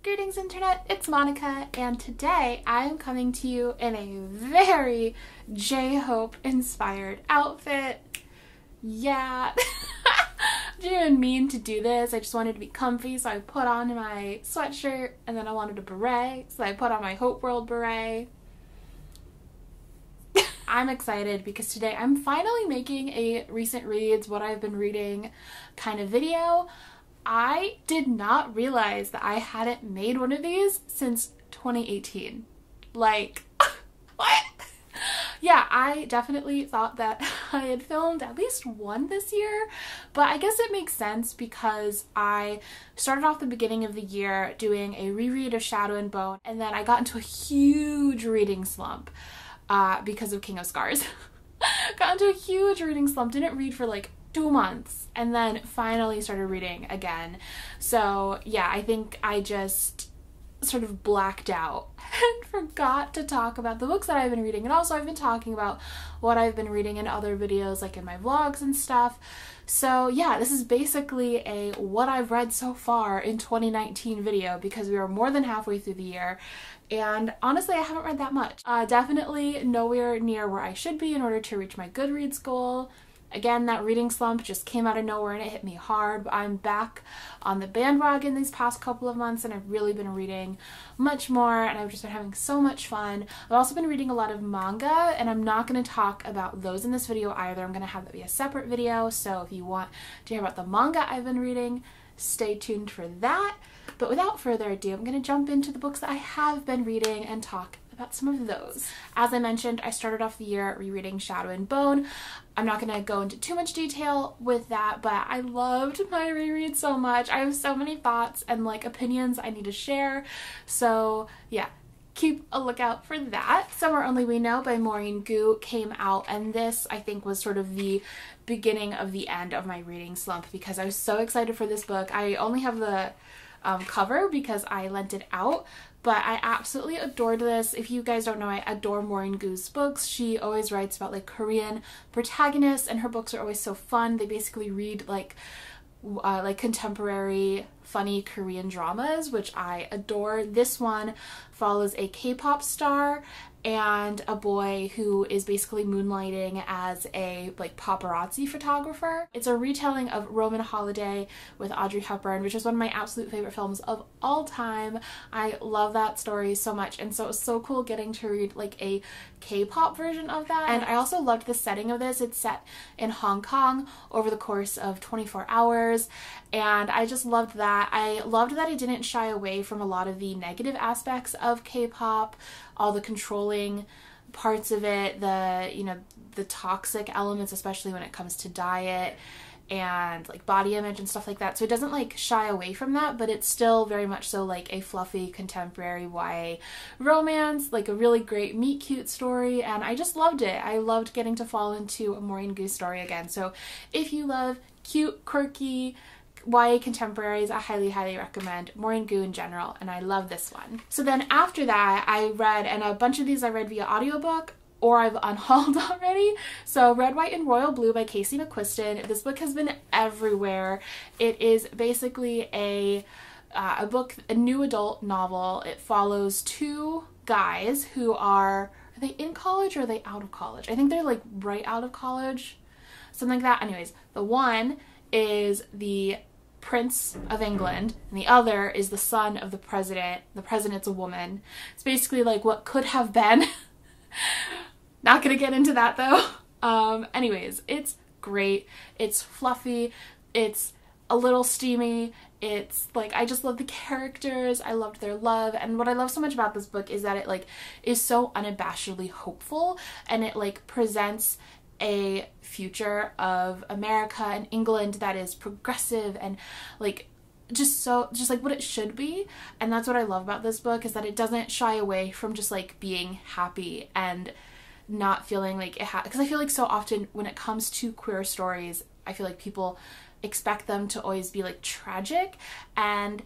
Greetings internet, it's Monica, and today I am coming to you in a very J-Hope inspired outfit. Yeah. I didn't even mean to do this. I just wanted to be comfy, so I put on my sweatshirt, and then I wanted a beret, so I put on my Hope World beret. I'm excited because today I'm finally making a recent reads, what I've been reading kind of video. I did not realize that I hadn't made one of these since 2018. Like, what? Yeah, I definitely thought that I had filmed at least one this year, but I guess it makes sense because I started off the beginning of the year doing a reread of Shadow and Bone, and then I got into a huge reading slump because of King of Scars. Got into a huge reading slump, didn't read for like 2 months, and then finally started reading again. So yeah, I think I just sort of blacked out and forgot to talk about the books that I've been reading, and also I've been talking about what I've been reading in other videos, like in my vlogs and stuff. So yeah, this is basically a what I've read so far in 2019 video because we are more than halfway through the year, and honestly I haven't read that much. Definitely nowhere near where I should be in order to reach my Goodreads goal. Again, that reading slump just came out of nowhere and it hit me hard, but I'm back on the bandwagon these past couple of months and I've really been reading much more and I've just been having so much fun. I've also been reading a lot of manga and I'm not going to talk about those in this video either. I'm going to have that be a separate video, so if you want to hear about the manga I've been reading, stay tuned for that. But without further ado, I'm going to jump into the books that I have been reading and talk about some of those. As I mentioned, I started off the year rereading Shadow and Bone. I'm not going to go into too much detail with that, but I loved my reread so much. I have so many thoughts and like opinions I need to share. So yeah, keep a lookout for that. Somewhere Only We Know by Maureen Gu came out, and this I think was sort of the beginning of the end of my reading slump because I was so excited for this book. I only have the cover because I lent it out, but I absolutely adored this. If you guys don't know, I adore Maureen Gu's books. She always writes about like Korean protagonists and her books are always so fun. They basically read like contemporary funny Korean dramas, which I adore. This one follows a K-pop star and a boy who is basically moonlighting as a like paparazzi photographer. It's a retelling of Roman Holiday with Audrey Hepburn, which is one of my absolute favorite films of all time. I love that story so much, and so it was so cool getting to read like a K-pop version of that. And I also loved the setting of this. It's set in Hong Kong over the course of 24 hours, and I just loved that. I loved that it didn't shy away from a lot of the negative aspects of K-pop, all the controlling parts of it, the toxic elements, especially when it comes to diet and like body image and stuff like that. So it doesn't like shy away from that, but it's still very much so like a fluffy contemporary YA romance, like a really great meet cute story, and I just loved it. I loved getting to fall into a Maureen Gu story again. So if you love cute, quirky YA contemporaries, I highly recommend Maureen Gu in general, and I love this one. So then after that I read, and a bunch of these I read via audiobook or I've unhauled already. So Red, White, and Royal Blue by Casey McQuiston. This book has been everywhere. It is basically a book, a new adult novel. It follows two guys who are they in college or are they out of college? I think they're like right out of college, something like that. Anyways, the one is the Prince of England and the other is the son of the president. The president's a woman. It's basically like what could have been. Not gonna get into that though. Anyways, it's great. It's fluffy. It's a little steamy. It's like, I just love the characters. I loved their love. And what I love so much about this book is that it like is so unabashedly hopeful, and it like presents a future of America and England that is progressive and like just like what it should be. And that's what I love about this book, is that it doesn't shy away from just like being happy and not feeling like it because I feel like so often when it comes to queer stories, I feel like people expect them to always be like tragic, and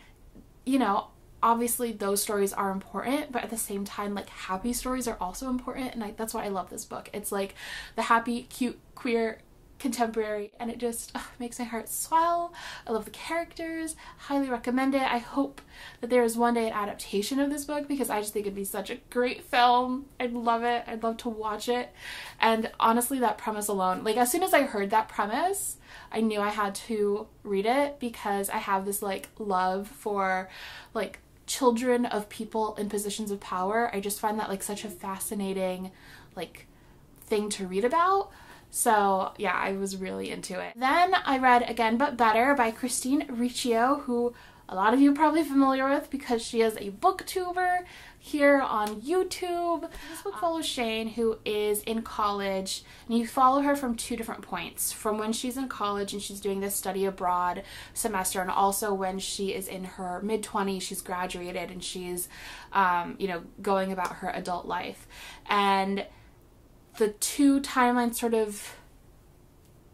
you know, obviously those stories are important, but at the same time like happy stories are also important, and that's why I love this book. It's like the happy, cute, queer contemporary, and it just makes my heart swell. I love the characters, highly recommend it. I hope that there is one day an adaptation of this book, because I just think it'd be such a great film. I'd love it. I'd love to watch it. And honestly, that premise alone, like as soon as I heard that premise, I knew I had to read it, because I have this like love for like children of people in positions of power. I just find that like such a fascinating like thing to read about. So yeah, I was really into it. Then I read Again But Better by Christine Riccio, who a lot of you are probably familiar with because she is a booktuber here on YouTube. This book follows Shane, who is in college, and you follow her from two different points. From when she's in college and she's doing this study abroad semester, and also when she is in her mid-20s, she's graduated and she's, you know, going about her adult life. And the two timelines sort of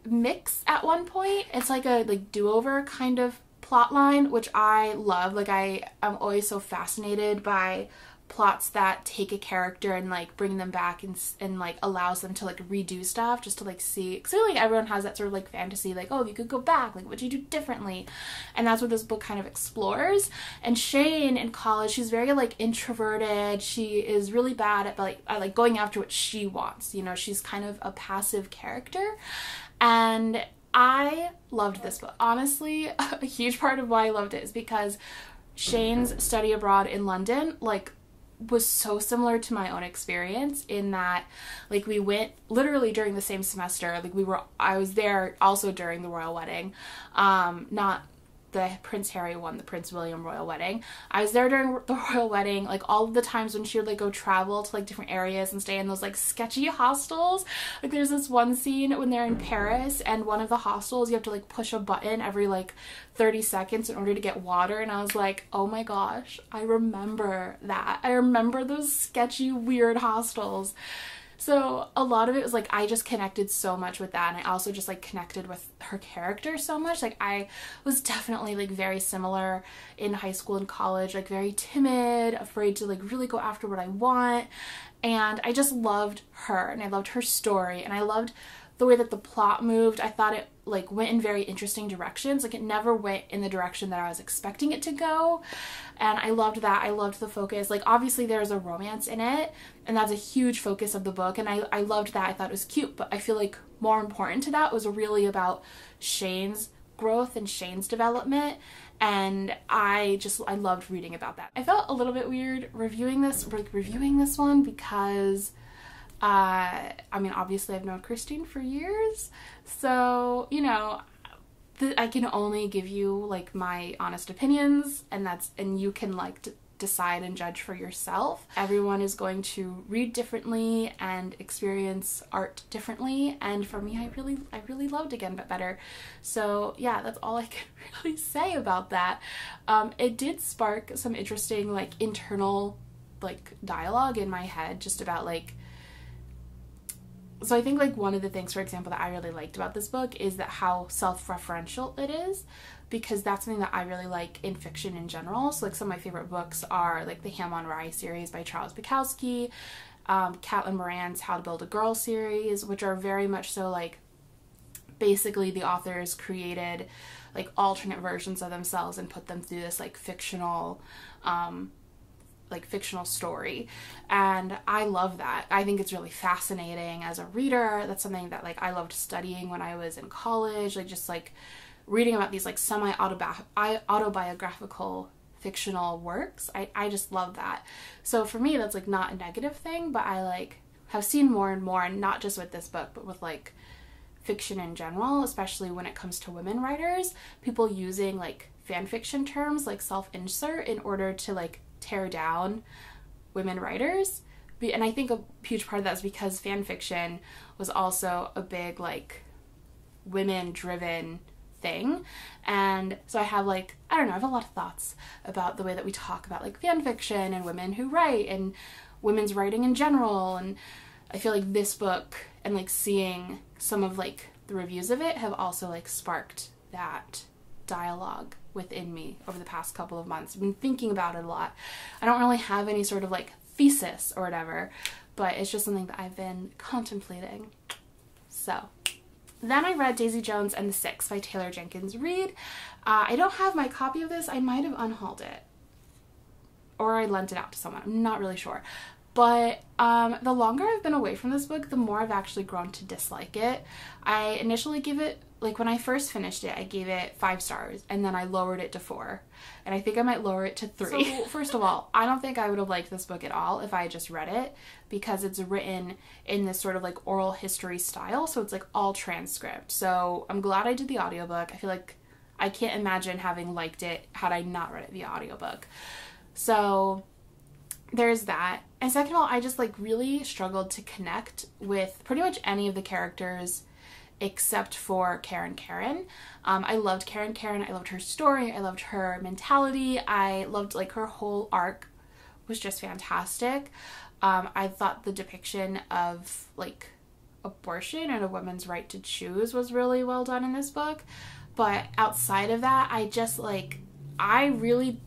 mix at one point. It's like a do-over kind of plot line, which I love. Like I'm always so fascinated by plots that take a character and like bring them back and like allows them to like redo stuff just to like see, because like everyone has that sort of like fantasy, like, oh, if you could go back, like what'd you do differently? And that's what this book kind of explores. And Shane in college, she's very like introverted. She is really bad at like going after what she wants, you know. She's kind of a passive character, and I loved this book. Honestly, a huge part of why I loved it is because Shane's study abroad in London like was so similar to my own experience, in that like we went literally during the same semester. Like I was there also during the royal wedding, not the Prince Harry one, the Prince William royal wedding. I was there during the royal wedding, like all of the times when she would like go travel to like different areas and stay in those like sketchy hostels. Like there's this one scene when they're in Paris, and one of the hostels you have to like push a button every like 30 seconds in order to get water, and I was like, oh my gosh, I remember that. I remember those sketchy, weird hostels. So a lot of it was like I just connected so much with that, and I also just like connected with her character so much. Like I was definitely like very similar in high school and college, like very timid, afraid to like really go after what I want, and I just loved her, and I loved her story, and I loved the way that the plot moved. I thought it like went in very interesting directions. Like it never went in the direction that I was expecting it to go, and I loved that. I loved the focus. Like obviously there's a romance in it, and that's a huge focus of the book, and I loved that. I thought it was cute, but I feel like more important to that was really about Shane's growth and Shane's development, and I loved reading about that. I felt a little bit weird reviewing this one because I mean, obviously I've known Christine for years, so, you know, I can only give you like my honest opinions, and you can like decide and judge for yourself. Everyone is going to read differently and experience art differently, and for me, I really loved Again But Better. So yeah, that's all I can really say about that. It did spark some interesting like internal like dialogue in my head just about like, so I think like one of the things, for example, that I really liked about this book is that how self-referential it is, because that's something that I really like in fiction in general. So like some of my favorite books are like the Ham on Rye series by Charles Bukowski, Caitlin Moran's How to Build a Girl series, which are very much so like basically the authors created like alternate versions of themselves and put them through this like fictional story, and I love that. I think it's really fascinating as a reader. That's something that like I loved studying when I was in college, like just like reading about these like semi-autobiographical fictional works. I just love that. So for me, that's like not a negative thing, but I like have seen more and more, and not just with this book, but with like fiction in general, especially when it comes to women writers, people using like fan fiction terms like self-insert in order to like tear down women writers. And I think a huge part of that is because fan fiction was also a big like women driven thing, and so I have like, I don't know, I have a lot of thoughts about the way that we talk about like fan fiction and women who write and women's writing in general, and I feel like this book and like seeing some of like the reviews of it have also like sparked that dialogue within me over the past couple of months. I've been thinking about it a lot. I don't really have any sort of like thesis or whatever, but it's just something that I've been contemplating. So Then I read Daisy Jones and the Six by Taylor Jenkins Reid. I don't have my copy of this. I might have unhauled it, or I lent it out to someone. I'm not really sure. But the longer I've been away from this book, the more I've actually grown to dislike it. I initially gave it, like when I first finished it, I gave it 5 stars, and then I lowered it to 4. And I think I might lower it to 3. So first of all, I don't think I would have liked this book at all if I had just read it, because it's written in this sort of like oral history style, so it's like all transcript. So I'm glad I did the audiobook. I feel like I can't imagine having liked it had I not read it the audiobook. So there's that. And second of all, I just like really struggled to connect with pretty much any of the characters except for Karen. I loved Karen. I loved her story. I loved her mentality. I loved like her whole arc was just fantastic. I thought the depiction of like abortion and a woman's right to choose was really well done in this book. But outside of that, I really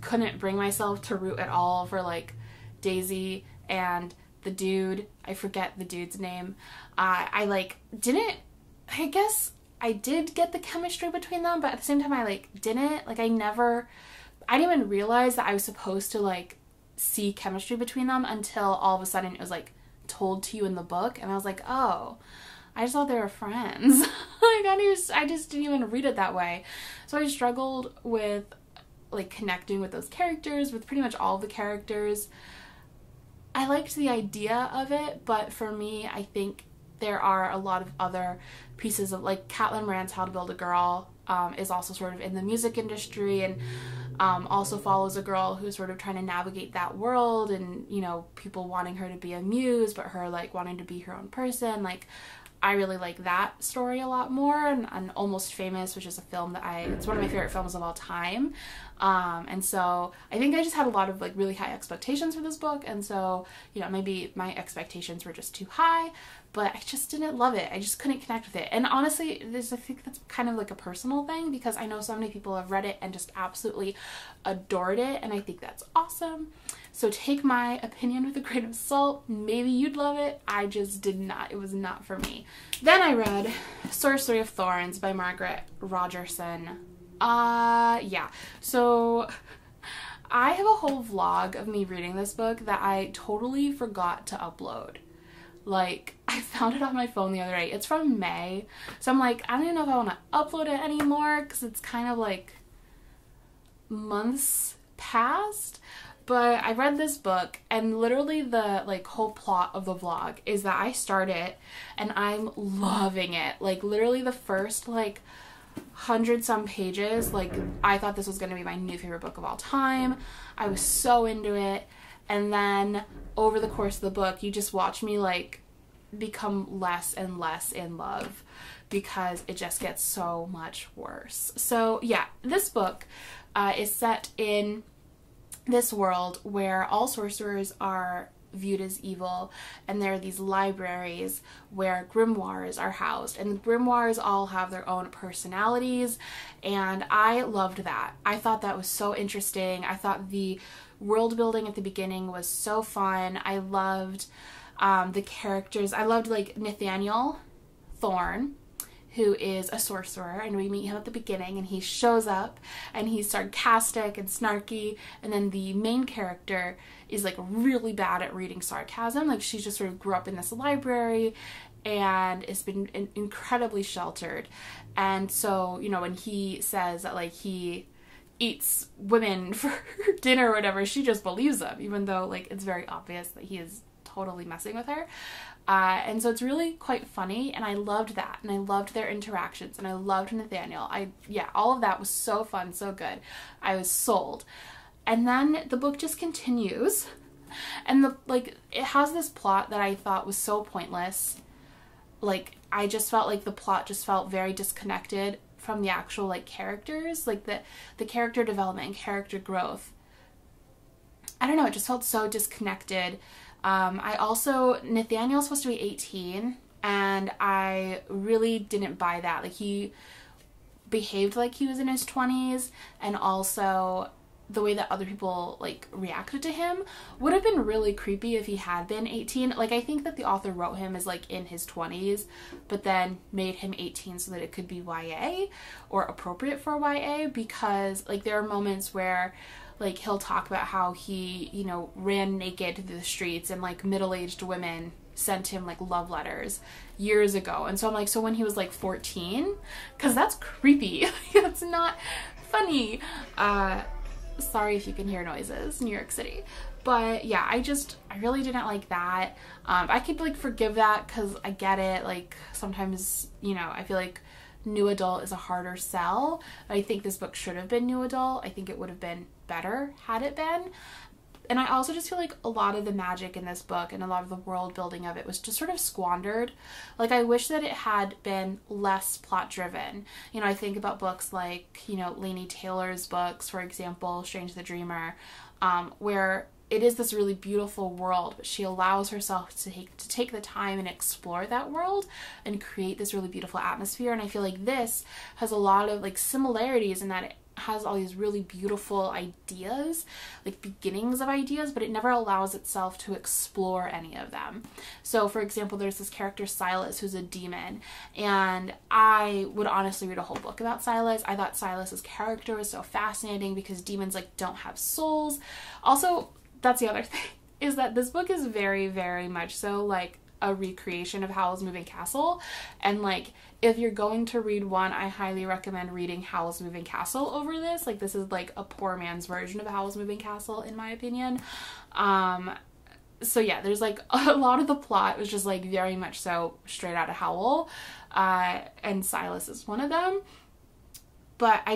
couldn't bring myself to root at all for like Daisy and the dude. I forget the dude's name. I guess I did get the chemistry between them, but at the same time I didn't. I didn't even realize that I was supposed to like see chemistry between them until all of a sudden it was like told to you in the book, and I was like, oh, I just thought they were friends. I just didn't even read it that way. So I struggled with like connecting with those characters, with pretty much all the characters. I liked the idea of it, but for me, I think there are a lot of other pieces of, like, Caitlin Moran's How to Build a Girl is also sort of in the music industry, and also follows a girl who's sort of trying to navigate that world, and, you know, people wanting her to be a muse, but her, like, wanting to be her own person. Like, I really like that story a lot more, and Almost Famous, which is a film that it's one of my favorite films of all time. And so I think I just had a lot of like really high expectations for this book, and so, you know, maybe my expectations were just too high, but I just didn't love it. I just couldn't connect with it. And honestly, I think that's kind of like a personal thing, because I know so many people have read it and just absolutely adored it, and I think that's awesome. So take my opinion with a grain of salt. Maybe you'd love it. I just did not. It was not for me. Then I read Sorcery of Thorns by Margaret Rogerson. Yeah. So I have a whole vlog of me reading this book that I totally forgot to upload. Like, I found it on my phone the other day. It's from May. So I'm like, I don't even know if I want to upload it anymore, because it's kind of like months past. But I read this book, and literally the like whole plot of the vlog is that I start it and I'm loving it. Like, literally the first like 100-some pages, like, I thought this was going to be my new favorite book of all time. I was so into it. And then over the course of the book, you just watch me like become less and less in love, because it just gets so much worse. So yeah, this book is set in this world where all sorcerers are viewed as evil, and there are these libraries where grimoires are housed, and the grimoires all have their own personalities, and I loved that. I thought that was so interesting. I thought the world building at the beginning was so fun. I loved the characters. I loved like Nathaniel Thorne, who is a sorcerer, and we meet him at the beginning, and he shows up and he's sarcastic and snarky, and then the main character is like really bad at reading sarcasm. Like, she just sort of grew up in this library and has been incredibly sheltered, and so, you know, when he says that like he eats women for dinner or whatever, she just believes him, even though like it's very obvious that he is totally messing with her. And so it's really quite funny, and I loved that, and I loved their interactions, and I loved Nathaniel. Yeah, all of that was so fun, so good. I was sold. And then the book just continues, and it has this plot that I thought was so pointless. Like, I just felt like the plot just felt very disconnected from the actual like characters, like the character development and character growth. I don't know, it just felt so disconnected. Nathaniel's supposed to be 18, and I really didn't buy that. Like, he behaved like he was in his 20s, and also the way that other people like reacted to him would have been really creepy if he had been 18. Like, I think that the author wrote him as like in his 20s, but then made him 18 so that it could be YA or appropriate for YA, because like there are moments where like he'll talk about how he, you know, ran naked through the streets and like middle-aged women sent him like love letters years ago. And so I'm like, so when he was like 14, because that's creepy. That's not funny. Sorry if you can hear noises, New York City. But yeah, I really didn't like that. I could like forgive that because I get it. Like sometimes, you know, I feel like new adult is a harder sell. I think this book should have been new adult. I think it would have been better had it been. And I also just feel like a lot of the magic in this book and a lot of the world building of it was just sort of squandered. Like, I wish that it had been less plot driven. You know, I think about books like, you know, Laini Taylor's books, for example, Strange the Dreamer, where it is this really beautiful world, but she allows herself to take the time and explore that world and create this really beautiful atmosphere. And I feel like this has a lot of like similarities in that it has all these really beautiful ideas, like beginnings of ideas, but it never allows itself to explore any of them. So for example, there's this character Silas who's a demon, and I would honestly read a whole book about Silas. I thought Silas's character was so fascinating because demons like don't have souls. Also, that's the other thing, is that this book is very, very much so like a recreation of Howl's Moving Castle. And like, if you're going to read one, I highly recommend reading Howl's Moving Castle over this. Like, this is like a poor man's version of Howl's Moving Castle, in my opinion. So yeah, there's like a lot of the plot was just like very much so straight out of Howl, and Silas is one of them. But I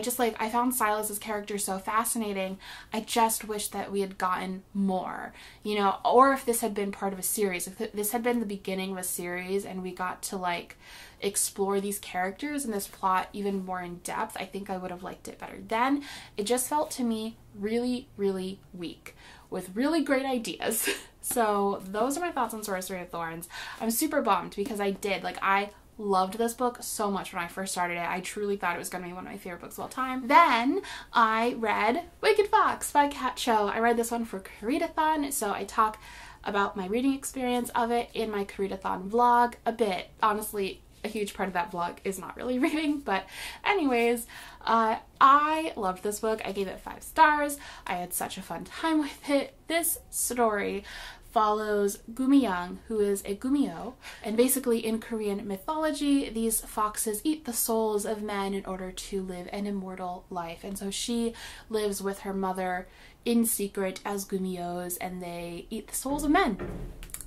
found Silas's character so fascinating. I just wish that we had gotten more, you know, or if this had been part of a series, if this had been the beginning of a series and we got to like explore these characters and this plot even more in depth, I think I would have liked it better. Then it just felt to me really, really weak with really great ideas. So those are my thoughts on Sorcery of Thorns. I'm super bummed because I loved this book so much when I first started it. I truly thought it was going to be one of my favorite books of all time. Then I read Wicked Fox by Kat Cho. I read this one for Readathon, so I talk about my reading experience of it in my Readathon vlog a bit. Honestly, a huge part of that vlog is not really reading, but anyways, I loved this book. I gave it 5 stars. I had such a fun time with it. This story follows Gumiyoung, who is a Gumiho, and basically in Korean mythology, these foxes eat the souls of men in order to live an immortal life. And so she lives with her mother in secret as Gumiyos, and they eat the souls of men,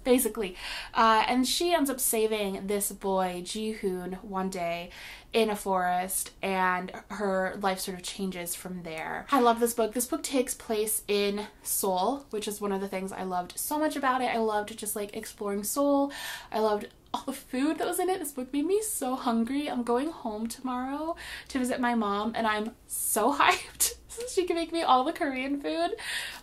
basically. And she ends up saving this boy, Ji-hoon, one day in a forest, and her life sort of changes from there. I love this book. This book takes place in Seoul, which is one of the things I loved so much about it. I loved just like exploring Seoul. I loved all the food that was in it. This book made me so hungry. I'm going home tomorrow to visit my mom, and I'm so hyped so she can make me all the Korean food.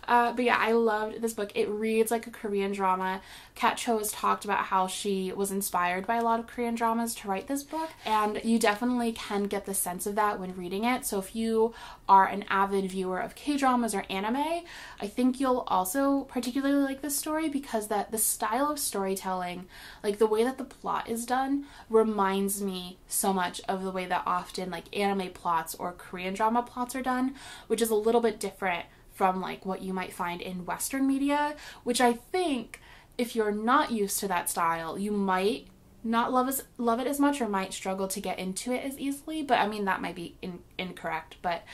But yeah, I loved this book. It reads like a Korean drama. Kat Cho has talked about how she was inspired by a lot of Korean dramas to write this book, and you definitely can get the sense of that when reading it. So if you are an avid viewer of K-dramas or anime, I think you'll also particularly like this story because the style of storytelling, like the way that the plot is done, reminds me so much of the way that often like anime plots or Korean drama plots are done, which is a little bit different from like what you might find in Western media, which I think if you're not used to that style, you might not love it as much or might struggle to get into it as easily. But I mean, that might be incorrect, but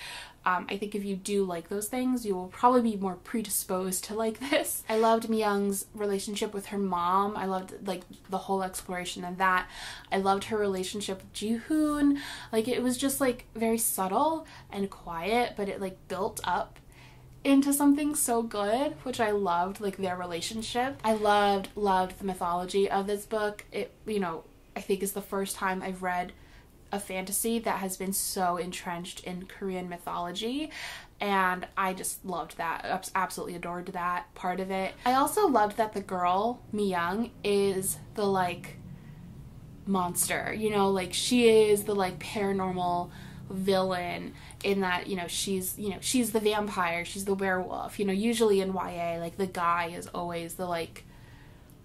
I think if you do like those things, you will probably be more predisposed to like this. I loved Mi-young's relationship with her mom. I loved like the whole exploration of that. I loved her relationship with Ji-hoon. Like, it was just like very subtle and quiet, but it like built up into something so good, which I loved, like their relationship. I loved the mythology of this book. It, you know, I think is the first time I've read a fantasy that has been so entrenched in Korean mythology, and I just loved that. Absolutely adored that part of it. I also loved that the girl, Mi-young, is the like monster, you know, like she is the like paranormal villain in that, she's the vampire, she's the werewolf. Usually in YA, like, the guy is always the, like,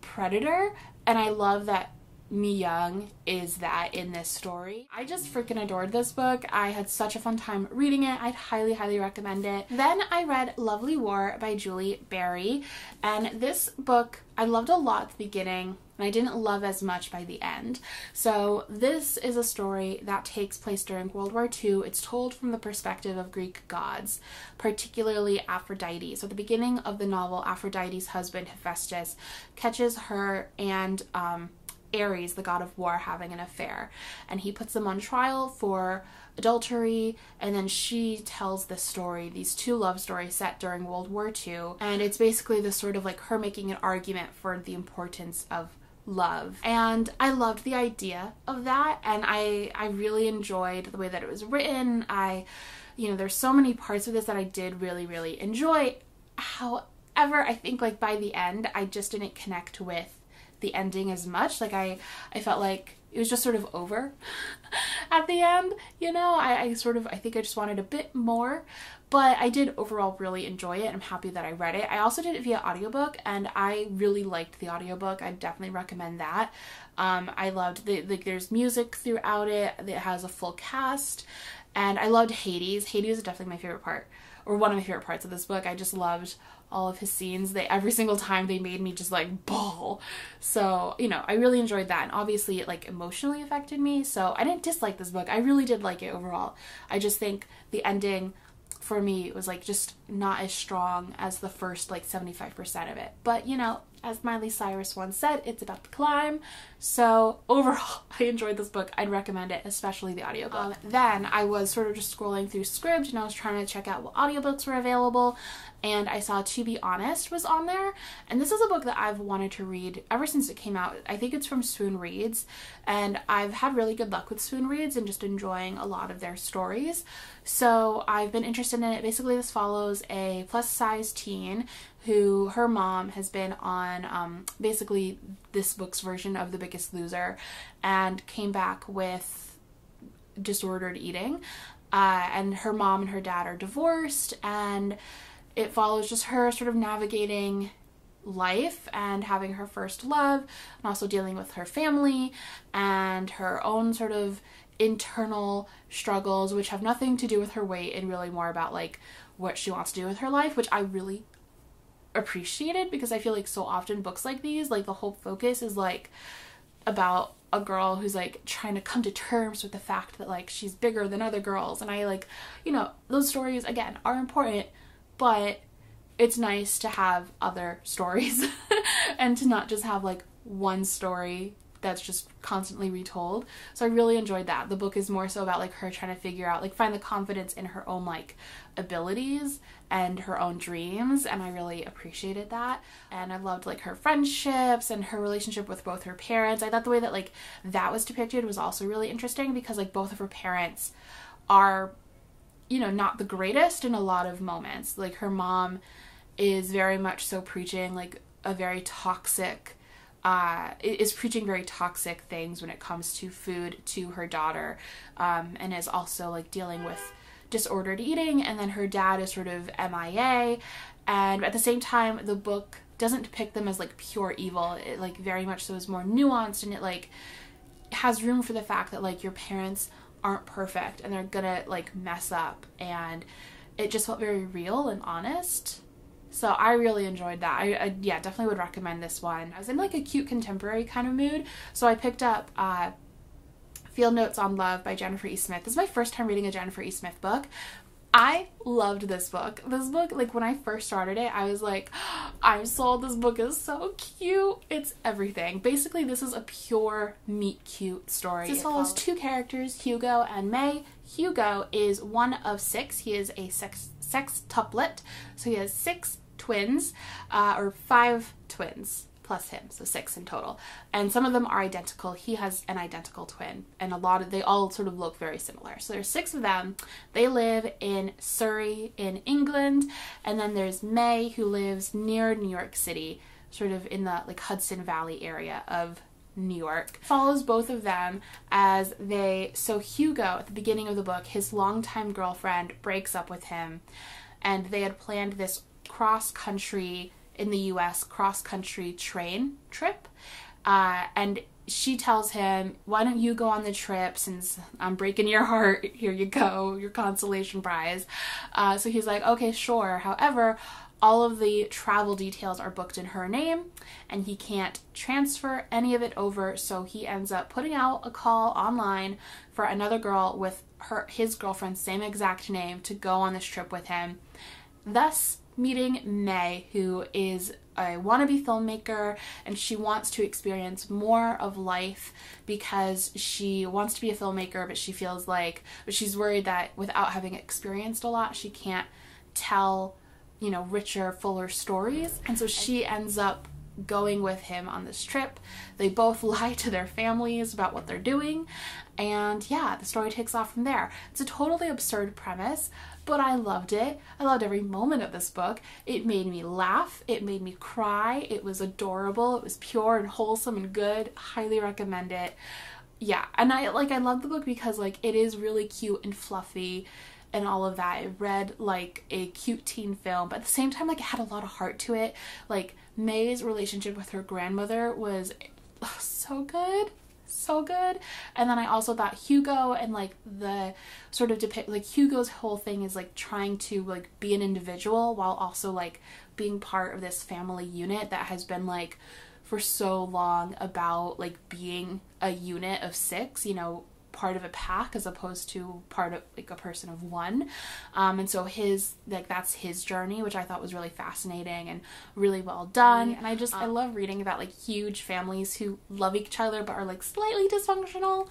predator, and I love that Mi Young is that in this story. I just freaking adored this book. I had such a fun time reading it. I'd highly, highly recommend it. Then I read Lovely War by Julie Berry, and this book I loved a lot at the beginning, and I didn't love as much by the end. So this is a story that takes place during World War II. It's told from the perspective of Greek gods, particularly Aphrodite. So at the beginning of the novel, Aphrodite's husband Hephaestus catches her and Ares, the god of war, having an affair, and he puts them on trial for adultery, and then she tells this story, these two love stories set during World War II, and it's basically this sort of like her making an argument for the importance of love. And I loved the idea of that, and I really enjoyed the way that it was written. There's so many parts of this that I did really, really enjoy. However, I think like by the end, I just didn't connect with the ending as much. Like I felt like it was just sort of over at the end, I think I just wanted a bit more, but I did overall really enjoy it. I'm happy that I read it. I also did it via audiobook, and I really liked the audiobook. I definitely recommend that. I loved there's music throughout it. It has a full cast, and I loved Hades. Hades is definitely my favorite part, or one of my favorite parts of this book. I just loved all of his scenes. Every single time they made me just like bawl. So, I really enjoyed that, and obviously it like emotionally affected me. So I didn't dislike this book. I really did like it overall. I just think the ending for me was like just not as strong as the first like 75% of it. But as Miley Cyrus once said, it's about the climb. So overall, I enjoyed this book. I'd recommend it, especially the audiobook. Then I was sort of just scrolling through Scribd, and I was trying to check out what audiobooks were available, and I saw To Be Honest was on there. And this is a book that I've wanted to read ever since it came out. I think it's from Swoon Reads, and I've had really good luck with Swoon Reads and just enjoying a lot of their stories. So I've been interested in it. Basically, this follows a plus-size teen who her mom has been on basically this book's version of The Biggest Loser, and came back with disordered eating, and her mom and her dad are divorced, and it follows just her sort of navigating life and having her first love, and also dealing with her family and her own sort of internal struggles, which have nothing to do with her weight and really more about like what she wants to do with her life, which I really appreciated, because I feel like so often books like these, like the whole focus is like about a girl who's like trying to come to terms with the fact that like she's bigger than other girls, and I like, those stories again are important, but it's nice to have other stories and to not just have like one story that's just constantly retold. So I really enjoyed that. The book is more so about like her trying to figure out, like find the confidence in her own like abilities and her own dreams, and I really appreciated that. And I loved like her friendships and her relationship with both her parents. I thought the way that like that was depicted was also really interesting, because like both of her parents are, not the greatest in a lot of moments. Like her mom is very much so preaching like a very toxic is preaching very toxic things when it comes to food to her daughter, and is also like dealing with disordered eating, and then her dad is sort of MIA, and at the same time the book doesn't depict them as like pure evil. It like very much so is more nuanced, and it like has room for the fact that like your parents aren't perfect and they're gonna like mess up, and it just felt very real and honest. So I really enjoyed that. I definitely would recommend this one. I was in like a cute contemporary kind of mood, so I picked up Field Notes on Love by Jennifer E. Smith. This is my first time reading a Jennifer E. Smith book. I loved this book. This book, like when I first started it, I was like, I'm sold. This book is so cute. It's everything. Basically, this is a pure meet cute story. This follows two characters, Hugo and May. Hugo is one of 6. He is a sextuplet, so he has 6 twins, or 5 twins plus him, so 6 in total, and some of them are identical. He has an identical twin, and they all sort of look very similar. So there's 6 of them. They live in Surrey in England, and then there's May, who lives near New York City, sort of in the like Hudson Valley area of New York. Follows both of them as so Hugo, at the beginning of the book, his longtime girlfriend breaks up with him, and they had planned this cross-country, in the US, cross-country train trip, and she tells him, why don't you go on the trip since I'm breaking your heart, here you go, your consolation prize. So he's like, okay, sure. However, all of the travel details are booked in her name and he can't transfer any of it over, so he ends up putting out a call online for another girl with his girlfriend's same exact name to go on this trip with him, thus meeting May, who is a wannabe filmmaker, and she wants to experience more of life because she wants to be a filmmaker, but she's worried that without having experienced a lot, she can't tell, richer, fuller stories. And so she ends up going with him on this trip. They both lie to their families about what they're doing, and yeah, the story takes off from there. It's a totally absurd premise, but I loved it. I loved every moment of this book. It made me laugh. It made me cry. It was adorable. It was pure and wholesome and good. Highly recommend it. Yeah, and I love the book because it is really cute and fluffy and all of that. It read like a cute teen film, but at the same time, it had a lot of heart to it. May's relationship with her grandmother was so good. So good. And then I also thought Hugo and the sort of Hugo's whole thing is trying to be an individual while also being part of this family unit that has been for so long about being a unit of 6, part of a pack as opposed to part of a person of one. And so that's his journey, which I thought was really fascinating and really well done. And I love reading about huge families who love each other but are slightly dysfunctional.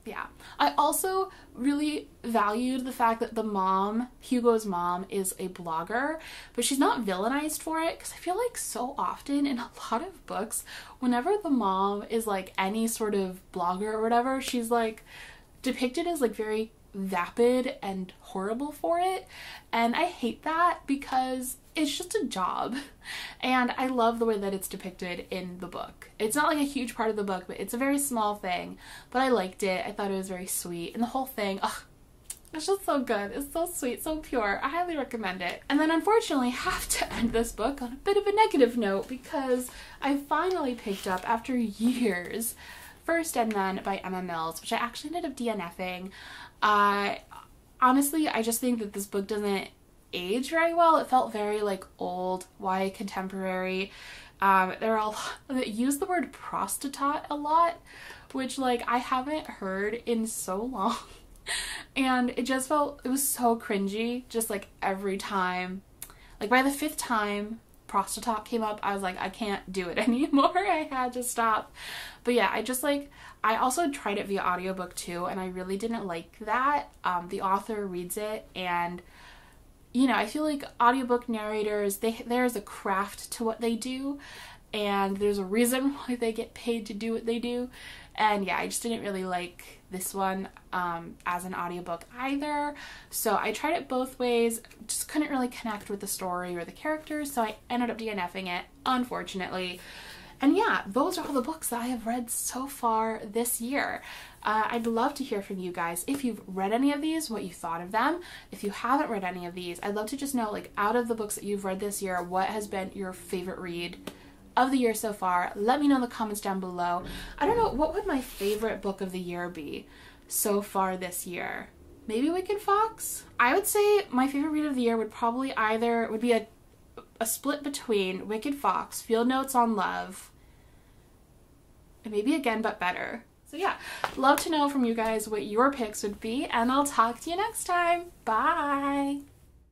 Yeah. I also really valued the fact that the mom, Hugo's mom, is a blogger, but she's not villainized for it, because I feel so often in a lot of books, whenever the mom is any sort of blogger or whatever, she's depicted as very vapid and horrible for it, and I hate that because it's just a job, and I love the way that it's depicted in the book. It's not a huge part of the book, but it's a very small thing, but I liked it. I thought it was very sweet, and the whole thing, it's just so good. It's so sweet, so pure. I highly recommend it. And then unfortunately have to end this book on a bit of a negative note because I finally picked up, after years, First and Then by Emma Mills, which I actually ended up DNFing. Honestly, I just think that this book doesn't age very well. It felt very old, YA contemporary. There are that use the word prostitute a lot, which I haven't heard in so long. And it just it was so cringy, just every time. By the 5th time prostitute came up, I was I can't do it anymore. I had to stop. But yeah, I also tried it via audiobook too, and I really didn't like that. The author reads it, and I feel audiobook narrators, there's a craft to what they do, and there's a reason why they get paid to do what they do. And yeah, I just didn't really like this one as an audiobook either. So I tried it both ways, just couldn't really connect with the story or the characters, so I ended up DNFing it, unfortunately. And yeah, those are all the books that I have read so far this year. I'd love to hear from you guys if you've read any of these, what you thought of them. If you haven't read any of these, I'd love to just know, out of the books that you've read this year, what has been your favorite read of the year so far. Let me know in the comments down below. I don't know, what would my favorite book of the year be so far this year? Maybe Wicked Fox? I would say my favorite read of the year would probably be a split between Wicked Fox, Field Notes on Love, and maybe Again But Better. So yeah, love to know from you guys what your picks would be, and I'll talk to you next time. Bye!